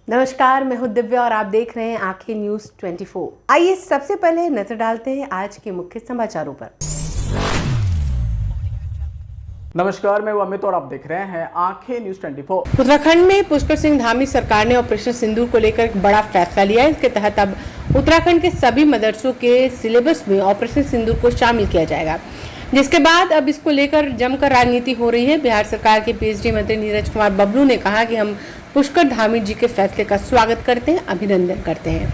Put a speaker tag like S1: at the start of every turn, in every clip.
S1: नमस्कार, मैं हूं दिव्या और आप देख रहे हैं आंखें न्यूज 24। आइए सबसे पहले नजर डालते हैं आज के मुख्य समाचारों पर।
S2: नमस्कार, मैं अमित और आप देख रहे हैं आंखें न्यूज 24।
S1: उत्तराखंड में पुष्कर सिंह धामी सरकार ने ऑपरेशन सिंदूर को लेकर एक बड़ा फैसला लिया है। इसके तहत अब उत्तराखंड के सभी मदरसों के सिलेबस में ऑपरेशन सिंदूर को शामिल किया जाएगा, जिसके बाद अब इसको लेकर जमकर राजनीति हो रही है। बिहार सरकार के पीएचडी मंत्री नीरज कुमार बबलू ने कहा कि हम पुष्कर धामी जी के फैसले का स्वागत करते हैं, अभिनंदन करते हैं।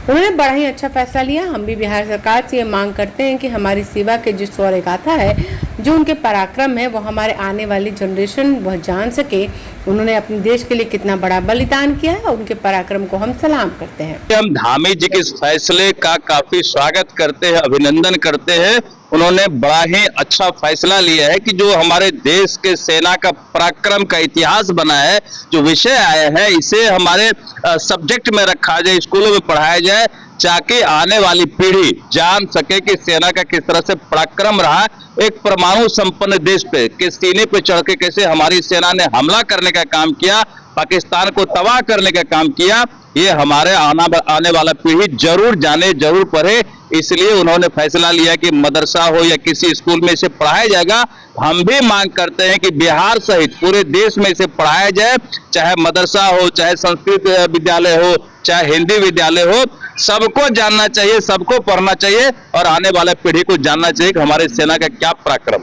S1: उन्होंने बड़ा ही अच्छा फैसला लिया। हम भी बिहार सरकार से ये मांग करते हैं कि हमारी सेवा के जो शौर्य गाथा है, जो उनके पराक्रम है, वो हमारे आने वाली जनरेशन वह जान सके। उन्होंने अपने देश के लिए कितना बड़ा बलिदान किया है और उनके पराक्रम को हम सलाम करते हैं।
S3: हम धामी जी के फैसले का काफी स्वागत करते हैं, अभिनंदन करते हैं। उन्होंने बड़ा ही अच्छा फैसला लिया है कि जो हमारे देश के सेना का पराक्रम का इतिहास बना है, जो विषय आया है, इसे हमारे सब्जेक्ट में रखा जाए, स्कूलों में पढ़ाया जाए, ताकि आने वाली पीढ़ी जान सके कि सेना का किस तरह से पराक्रम रहा। एक परमाणु संपन्न देश पे के सीने पे चढ़ के कैसे हमारी सेना ने हमला करने का काम किया, पाकिस्तान को तबाह करने का काम किया, ये हमारे आने वाला पीढ़ी जरूर जाने, जरूर पढ़े। इसलिए उन्होंने फैसला लिया कि मदरसा हो या किसी स्कूल में इसे पढ़ाया जाएगा। हम भी मांग करते हैं कि बिहार सहित पूरे देश में इसे पढ़ाया जाए, चाहे मदरसा हो, चाहे संस्कृत विद्यालय हो, चाहे हिंदी विद्यालय हो। सबको जानना चाहिए, सबको पढ़ना चाहिए और आने वाले पीढ़ी को जानना चाहिए कि हमारे सेना का क्या पराक्रम।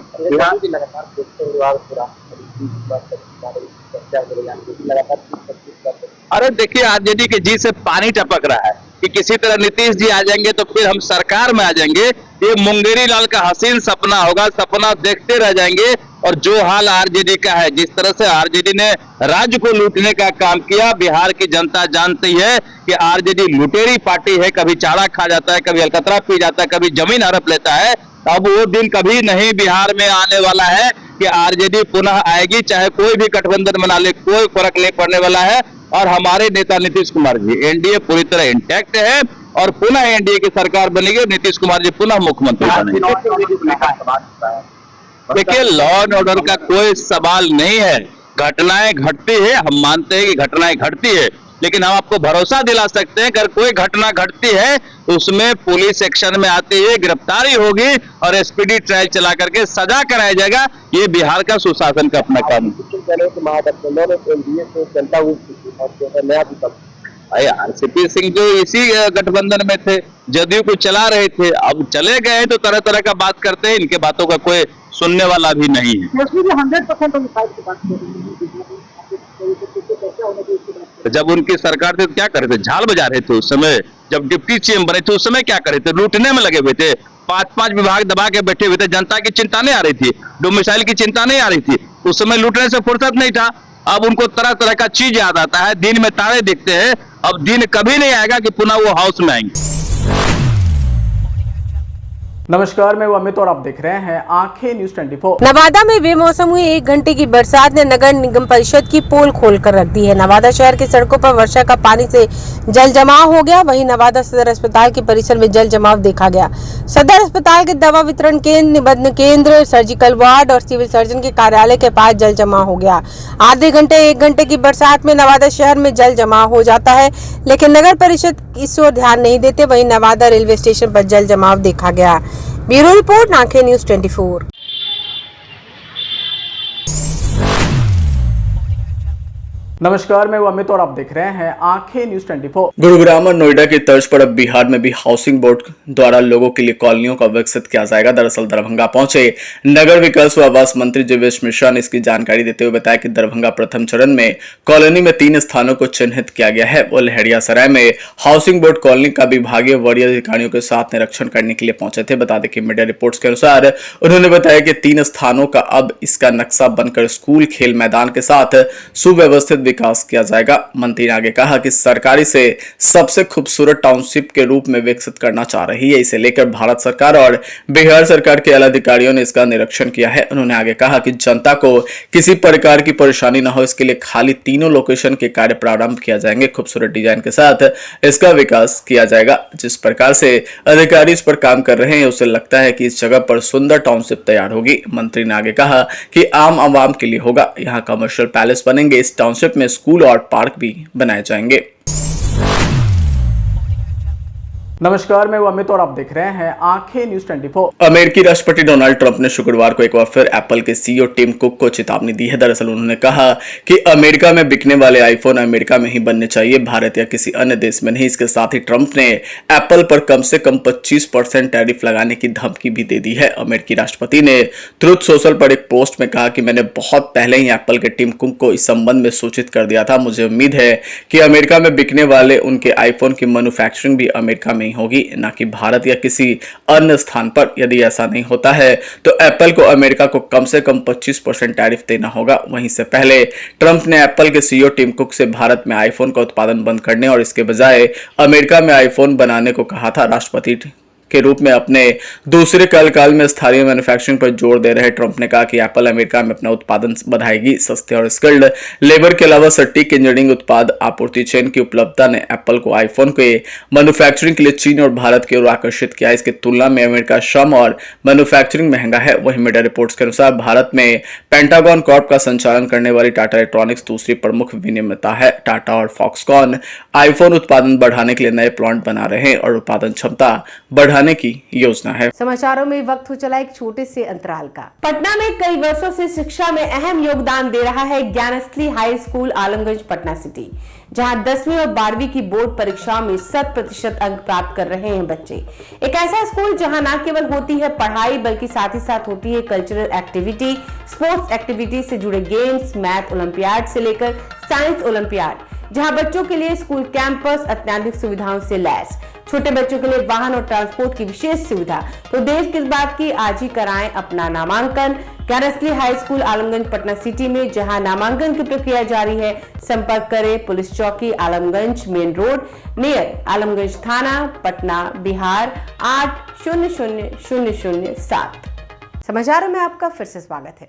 S3: अरे देखिए, आरजेडी के जी से पानी टपक रहा है कि किसी तरह नीतीश जी आ जाएंगे तो फिर हम सरकार में आ जाएंगे। ये मुंगेरी लाल का हसीन सपना होगा, सपना देखते रह जाएंगे। और जो हाल आरजेडी का है, जिस तरह से आरजेडी ने राज्य को लूटने का काम किया, बिहार की जनता जानती है कि आरजेडी लुटेरी पार्टी है। कभी चारा खा जाता है, कभी अलकतरा पी जाता है, कभी जमीन हड़प लेता है। अब वो दिन कभी नहीं बिहार में आने वाला है कि आरजेडी पुनः आएगी, चाहे कोई भी गठबंधन बना ले, कोई फर्क नहीं पड़ने वाला है। और हमारे नेता नीतीश कुमार जी, एनडीए पूरी तरह इंटैक्ट है और पुनः एनडीए की सरकार बनेगी, नीतीश कुमार जी पुनः मुख्यमंत्री बनेंगे। देखिए, लॉ एंड ऑर्डर का कोई सवाल नहीं है। घटनाएं घटती है, हम मानते हैं कि घटनाएं घटती है, लेकिन हम आपको भरोसा दिला सकते हैं अगर कोई घटना घटती है तो उसमें पुलिस एक्शन में आती है, गिरफ्तारी होगी और एसपीडी ट्रायल चला करके सजा कराया जाएगा। ये बिहार का सुशासन का अपना काम है। आरसीपी सिंह जो इसी गठबंधन में थे, जदयू को चला रहे थे, अब चले गए तो तरह तरह का बात करते हैं। इनके बातों का कोई सुनने वाला भी नहीं है। जब उनकी सरकार थी तो क्या कर रहे थे? झाल बजा रहे थे उस समय। जब डिप्टी सीएम बने थे उस समय क्या कर रहे थे? लूटने में लगे हुए थे। 5-5 विभाग दबा के बैठे हुए थे। जनता की चिंता नहीं आ रही थी, डोमिसाइल की चिंता नहीं आ रही थी। उस समय लूटने से फुर्सत नहीं था। अब उनको तरह तरह का चीज याद आता है, दिन में तारे दिखते हैं। अब दिन कभी नहीं आएगा कि पुनः वो हाउस में आएंगे।
S2: नमस्कार, मैं अमित और आप देख रहे हैं आंखें न्यूज 24।
S1: नवादा में बेमौसम हुई 1 घंटे की बरसात ने नगर निगम परिषद की पोल खोलकर रख दी है। नवादा शहर की सड़कों पर वर्षा का पानी से जल जमाव हो गया। वहीं नवादा सदर अस्पताल के परिसर में जल जमाव देखा गया। सदर अस्पताल के दवा वितरण केंद्र, निबंधन केंद्र, सर्जिकल वार्ड और सिविल सर्जन के कार्यालय के पास जल जमाव हो गया। आधे घंटे 1 घंटे की बरसात में नवादा शहर में जल जमाव हो जाता है, लेकिन नगर परिषद इस ओर ध्यान नहीं देते। वहीं नवादा रेलवे स्टेशन पर जल जमाव देखा गया। ब्यूरो रिपोर्ट, आंखें न्यूज 24।
S2: नमस्कार, मैं अमित और आप देख रहे हैं आंखें न्यूज 24।
S4: गुरुग्राम और नोएडा की तर्ज पर अब बिहार में भी हाउसिंग बोर्ड द्वारा लोगों के लिए कॉलोनियों का विकसित किया जाएगा। दरअसल दरभंगा पहुंचे नगर विकास व आवास मंत्री जीवेश मिश्रा ने इसकी जानकारी देते हुए बताया कि दरभंगा प्रथम चरण में कॉलोनी में 3 स्थानों को चिन्हित किया गया है। वो लहरिया सराय में हाउसिंग बोर्ड कॉलोनी का विभागीय वरीय अधिकारियों के साथ निरीक्षण करने के लिए पहुंचे थे। बता दें कि मीडिया रिपोर्ट्स के अनुसार उन्होंने बताया कि 3 स्थानों का अब इसका नक्शा बनकर स्कूल, खेल मैदान के साथ सुव्यवस्थित विकास किया जाएगा। मंत्री ने आगे कहा कि सरकार इसे सबसे खूबसूरत टाउनशिप के रूप में विकसित करना चाह रही है। इसे लेकर भारत सरकार और बिहार सरकार के आला अधिकारियों ने इसका निरीक्षण किया है। उन्होंने आगे कहा कि जनता को किसी प्रकार की परेशानी न हो, इसके लिए खाली 3 लोकेशन के कार्य प्रारंभ किया जाएंगे। खूबसूरत डिजाइन के साथ इसका विकास किया जाएगा। जिस प्रकार से अधिकारी इस पर काम कर रहे हैं, उसे लगता है कि इस जगह पर सुंदर टाउनशिप तैयार होगी। मंत्री ने आगे कहा कि आम आवाम के लिए होगा। यहाँ कमर्शियल पैलेस बनेंगे। इस टाउनशिप में स्कूल और पार्क भी बनाए जाएंगे।
S2: नमस्कार, मैं अमित और आप देख रहे हैं आंखें न्यूज 24।
S4: अमेरिकी राष्ट्रपति डोनाल्ड ट्रंप ने शुक्रवार को एक बार फिर एप्पल के सीईओ टिम कुक को चेतावनी दी है। दरअसल उन्होंने कहा कि अमेरिका में बिकने वाले आईफोन अमेरिका में ही बनने चाहिए, भारत या किसी अन्य देश में नहीं। इसके साथ ही ट्रंप ने एप्पल पर कम से कम 25% टैरिफ लगाने की धमकी भी दे दी है। अमेरिकी राष्ट्रपति ने ट्रुथ सोशल पर एक पोस्ट में कहा कि मैंने बहुत पहले ही एप्पल के टिम कुक को इस संबंध में सूचित कर दिया था। मुझे उम्मीद है कि अमेरिका में बिकने वाले उनके आईफोन की मैन्युफैक्चरिंग भी अमेरिका में होगी, ना कि भारत या किसी अन्य स्थान पर। यदि ऐसा नहीं होता है तो एप्पल को अमेरिका को कम से कम 25% टैरिफ देना होगा। वहीं से पहले ट्रंप ने एप्पल के सीईओ टिम कुक से भारत में आईफोन का उत्पादन बंद करने और इसके बजाय अमेरिका में आईफोन बनाने को कहा था। राष्ट्रपति के रूप में अपने दूसरे कार्यकाल में स्थानीय मैन्युफैक्चरिंग पर जोर दे रहे ट्रंप ने कहा कि एप्पल अमेरिका में अपना उत्पादन बढ़ाएगी। सस्ते और स्किल्ड लेबर के अलावा सटीक इंजीनियरिंग उत्पाद आपूर्ति चेन की उपलब्धता ने एप्पल को आईफोन के मैन्युफैक्चरिंग के लिए चीन और भारत की ओर आकर्षित किया। इसकी तुलना में अमेरिका श्रम और मैन्युफैक्चरिंग महंगा है। वहीं मीडिया रिपोर्ट्स के अनुसार भारत में पेंटागन कॉर्प का संचालन करने वाली टाटा इलेक्ट्रॉनिक्स दूसरी प्रमुख विनिर्माता है। टाटा और फॉक्सकॉन आईफोन उत्पादन बढ़ाने के लिए नए प्लांट बना रहे हैं और उत्पादन क्षमता बढ़ाने की योजना है।
S1: समाचारों में वक्त हो चला एक छोटे से अंतराल का। पटना में कई वर्षों से शिक्षा में अहम योगदान दे रहा है Gyansthali high school Alamganj Patna city, जहां 10वीं और 12वीं की बोर्ड परीक्षाओं में 100% अंक प्राप्त कर रहे हैं बच्चे। एक ऐसा स्कूल जहां न केवल होती है पढ़ाई बल्कि साथ ही साथ होती है कल्चरल एक्टिविटी, स्पोर्ट्स एक्टिविटी से जुड़े गेम्स, मैथ ओलंपियाड से लेकर साइंस ओलंपियाड, जहां बच्चों के लिए स्कूल कैंपस अत्याधुनिक सुविधाओं से लैस, छोटे बच्चों के लिए वाहन और ट्रांसपोर्ट की विशेष सुविधा। तो देर किस बात की, आज ही कराएं अपना नामांकन Gyansthali high school Alamganj Patna city में, जहां नामांकन की प्रक्रिया जारी है। संपर्क करें पुलिस चौकी Alamganj main road near Alamganj थाना पटना बिहार 800007। समाचारों में आपका फिर से स्वागत है।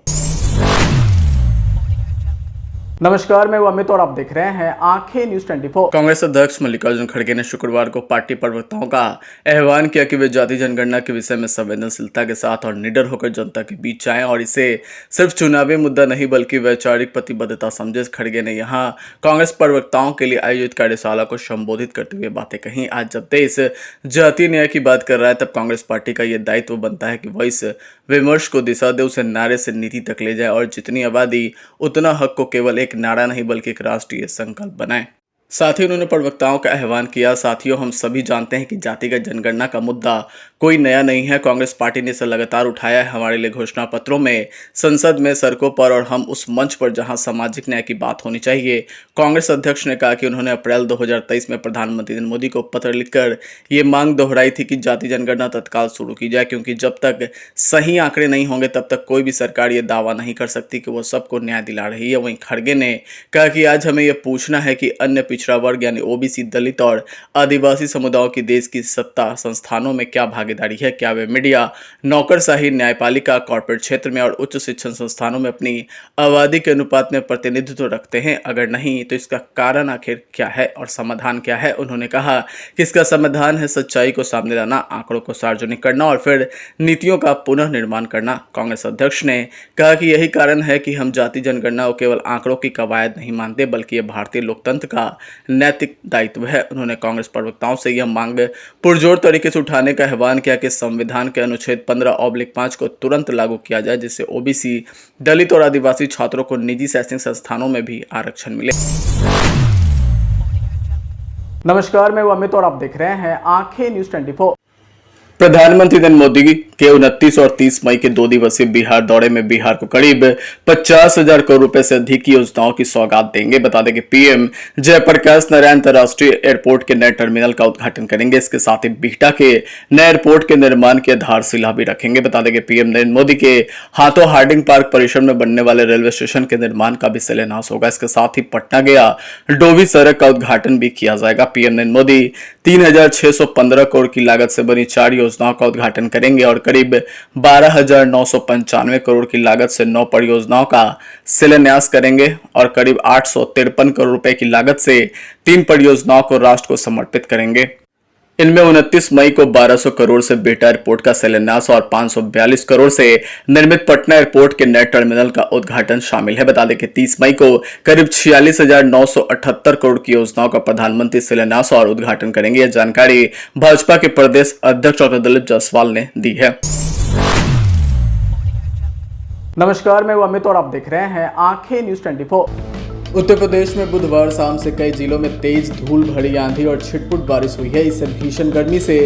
S2: नमस्कार, मैं अमित और आप देख रहे हैं आंखें न्यूज 24।
S4: कांग्रेस अध्यक्ष मल्लिकार्जुन खड़गे ने शुक्रवार को पार्टी प्रवक्ताओं का आह्वान किया कि वे जाति जनगणना के विषय में संवेदनशीलता के साथ और निडर होकर जनता के बीच आएं और इसे सिर्फ चुनावी मुद्दा नहीं बल्कि वैचारिक प्रतिबद्धता समझे। खड़गे ने यहां कांग्रेस प्रवक्ताओं के लिए आयोजित कार्यशाला को संबोधित करते हुए बातें कही। आज जब देश जातीय न्याय की बात कर रहा है तब कांग्रेस पार्टी का यह दायित्व बनता है कि वह इस विमर्श को दिशा दे, उसे नारे से नीति तक ले जाए और जितनी आबादी उतना हक को केवल एक नारा नहीं बल्कि एक राष्ट्रीय संकल्प बनाए। साथ ही उन्होंने प्रवक्ताओं का आह्वान किया, साथियों हम सभी जानते हैं कि जातिगत जनगणना का मुद्दा कोई नया नहीं है। कांग्रेस पार्टी ने इसे लगातार उठाया है हमारे लिए घोषणा पत्रों में, संसद में, सड़कों पर और हम उस मंच पर जहां सामाजिक न्याय की बात होनी चाहिए। कांग्रेस अध्यक्ष ने कहा कि उन्होंने अप्रैल 2023 में प्रधानमंत्री नरेंद्र मोदी को पत्र लिखकर ये मांग दोहराई थी कि जाति जनगणना तत्काल शुरू की जाए, क्योंकि जब तक सही आंकड़े नहीं होंगे तब तक कोई भी सरकार ये दावा नहीं कर सकती कि वो सबको न्याय दिला रही है। वहीं खड़गे ने कहा कि आज हमें यह पूछना है कि अन्य पिछड़ा वर्ग यानी ओबीसी, दलित और आदिवासी समुदायों की देश की सत्ता संस्थानों में क्या भागीदारी है। क्या वे मीडिया, नौकरशाही, न्यायपालिका, कॉर्पोरेट क्षेत्र में और उच्च शिक्षण संस्थानों में अपनी आबादी के अनुपात में प्रतिनिधित्व रखते हैं? अगर नहीं तो इसका कारण आखिर क्या है और समाधान क्या है? उन्होंने कहा कि इसका समाधान है सच्चाई को सामने लाना, आंकड़ों को सार्वजनिक करना और फिर नीतियों का पुनः निर्माण करना। कांग्रेस अध्यक्ष ने कहा कि यही कारण है कि हम जाति जनगणना को केवल आंकड़ों की कवायद नहीं मानते बल्कि यह भारतीय लोकतंत्र का नैतिक दायित्व है। उन्होंने कांग्रेस प्रवक्ताओं से यह मांग पुरजोर तरीके से उठाने का आह्वान किया कि संविधान के अनुच्छेद 15/5 को तुरंत लागू किया जाए, जिससे ओबीसी, दलित और आदिवासी छात्रों को निजी शैक्षणिक संस्थानों में भी आरक्षण मिले।
S2: नमस्कार, मैं अमित और आप देख रहे हैं आंखें न्यूज 24।
S4: प्रधानमंत्री नरेंद्र मोदी के 29 और 30 मई के 2 दिवसीय बिहार दौरे में बिहार को करीब 50,000 करोड़ रुपए से अधिक की योजनाओं की सौगात देंगे। बता दें कि पीएम जयप्रकाश नारायण अंतर्राष्ट्रीय एयरपोर्ट के नए टर्मिनल का उद्घाटन करेंगे। इसके साथ ही बिहटा के नए एयरपोर्ट के निर्माण की आधारशिला भी रखेंगे। बता दें कि पीएम नरेंद्र मोदी के हाथों हार्डिंग पार्क परिसर में बनने वाले रेलवे स्टेशन के निर्माण का भी शिलान्यास होगा। इसके साथ ही पटना गया डोभी सड़क का उद्घाटन भी किया जाएगा। पीएम नरेंद्र मोदी 3,615 करोड़ की लागत से बनी 4 योजनाओं का उद्घाटन करेंगे और करीब 12,995 करोड़ की लागत से 9 परियोजनाओं का शिलान्यास करेंगे और करीब 853 करोड़ रुपए की लागत से 3 परियोजनाओं को राष्ट्र को समर्पित करेंगे। इनमें 29 मई को 1200 करोड़ से बेटा एयरपोर्ट का शिलान्यास और 542 करोड़ से निर्मित पटना एयरपोर्ट के नए टर्मिनल का उद्घाटन शामिल है। बता दें कि 30 मई को करीब 46,978 करोड़ की योजनाओं का प्रधानमंत्री शिलान्यास और उद्घाटन करेंगे। यह जानकारी भाजपा के प्रदेश अध्यक्ष डॉक्टर दिलीप जायसवाल ने दी है।
S2: नमस्कार, मैं अमित और आप देख रहे हैं आंखें न्यूज 24। उत्तर प्रदेश में बुधवार शाम से कई जिलों में तेज धूल भरी आंधी और छिटपुट बारिश हुई है। इससे भीषण गर्मी से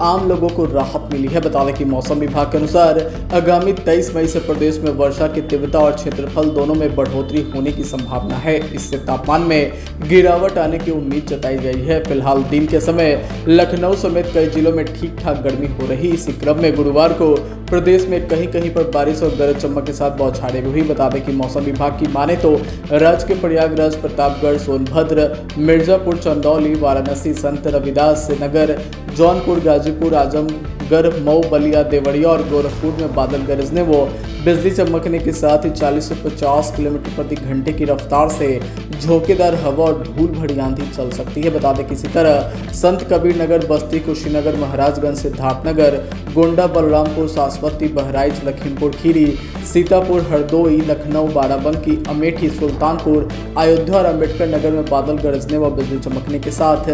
S2: आम लोगों को राहत मिली है। बता दें कि मौसम विभाग के अनुसार आगामी 23 मई से प्रदेश में वर्षा की तीव्रता और क्षेत्रफल दोनों में बढ़ोतरी होने की संभावना है। इससे तापमान में गिरावट आने की उम्मीद जताई गई है। फिलहाल दिन के समय लखनऊ समेत कई जिलों में ठीक ठाक गर्मी हो रही। इसी क्रम में गुरुवार को प्रदेश में कहीं कहीं पर बारिश और गरज चमक के साथ बौछारें हुई। बता दें कि मौसम विभाग की माने तो राज्य के प्रयागराज, प्रतापगढ़, सोनभद्र, मिर्जापुर, चंदौली, वाराणसी, संत रविदास नगर, जौनपुर, गाजीपुर, आजमगढ़, मऊ, बलिया, देवरिया और गोरखपुर में बादल गरजने व बिजली चमकने के साथ ही 40 से 50 किलोमीटर प्रति घंटे की रफ्तार से झोंकेदार हवा और धूल भरी आंधी चल सकती है। बता दें कि इसी तरह संत कबीर नगर, बस्ती, कुशीनगर, महाराजगंज, सिद्धार्थनगर, गोंडा, बलरामपुर, सासवती, बहराइच, लखीमपुर खीरी, सीतापुर, हरदोई, लखनऊ, बाराबंकी, अमेठी, सुल्तानपुर, अयोध्या और अम्बेडकर नगर में बादल गरजने व बिजली चमकने के साथ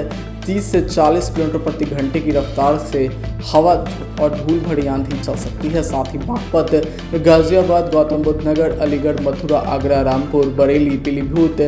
S2: 30 से 40 किलोमीटर प्रति घंटे की रफ्तार से हवा और धूल भरी आंधी चल सकती है। साथ ही बागपत, गाजियाबाद, गौतम बुद्ध नगर, अलीगढ़, मथुरा, आगरा, रामपुर, बरेली, पीलीभीत,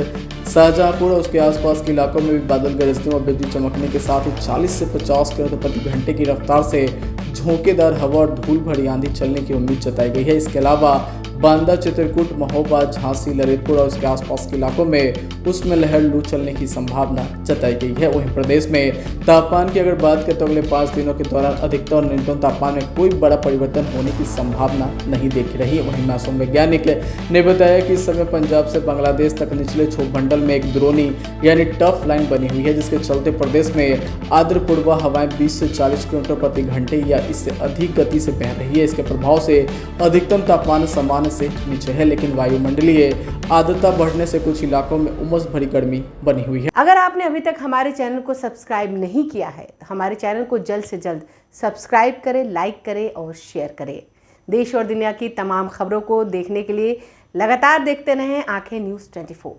S2: शाहजहांपुर और उसके आसपास के इलाकों में भी बादल गरजने व बिजली चमकने के साथ ही 40 से 50 किलोमीटर प्रति घंटे की रफ्तार से झोंकेदार हवा और धूल भरी आंधी चलने की उम्मीद जताई गई है। इसके अलावा बांदा, चित्रकूट, महोबा, झांसी, ललितपुर और उसके आसपास के इलाकों में उसमें लहर लू चलने की संभावना जताई गई है। वहीं प्रदेश में तापमान की अगर बात करें तो अगले 5 दिनों के दौरान अधिकतम और न्यूनतम तापमान में कोई बड़ा परिवर्तन होने की संभावना नहीं दिख रही। वहीं मौसम वैज्ञानिक ने बताया कि इस समय पंजाब से बांग्लादेश तक निचले क्षोभमंडल में एक द्रोणी यानी टफ लाइन बनी हुई है, जिसके चलते प्रदेश में आर्द्र पूर्वा हवाएं 20 से 40 किलोमीटर प्रति घंटे या इससे अधिक गति से बह रही है। इसके प्रभाव से अधिकतम तापमान सामान्य से नीचे है, लेकिन वायुमंडलीय आर्द्रता बढ़ने से कुछ इलाकों में उमस भरी गर्मी बनी हुई है।
S1: अगर आपने अभी तक हमारे चैनल को सब्सक्राइब नहीं किया है तो हमारे चैनल को जल्द से जल्द सब्सक्राइब करें, लाइक करें और शेयर करें। देश और दुनिया की तमाम खबरों को देखने के लिए लगातार देखते रहें आंखें न्यूज़ 24।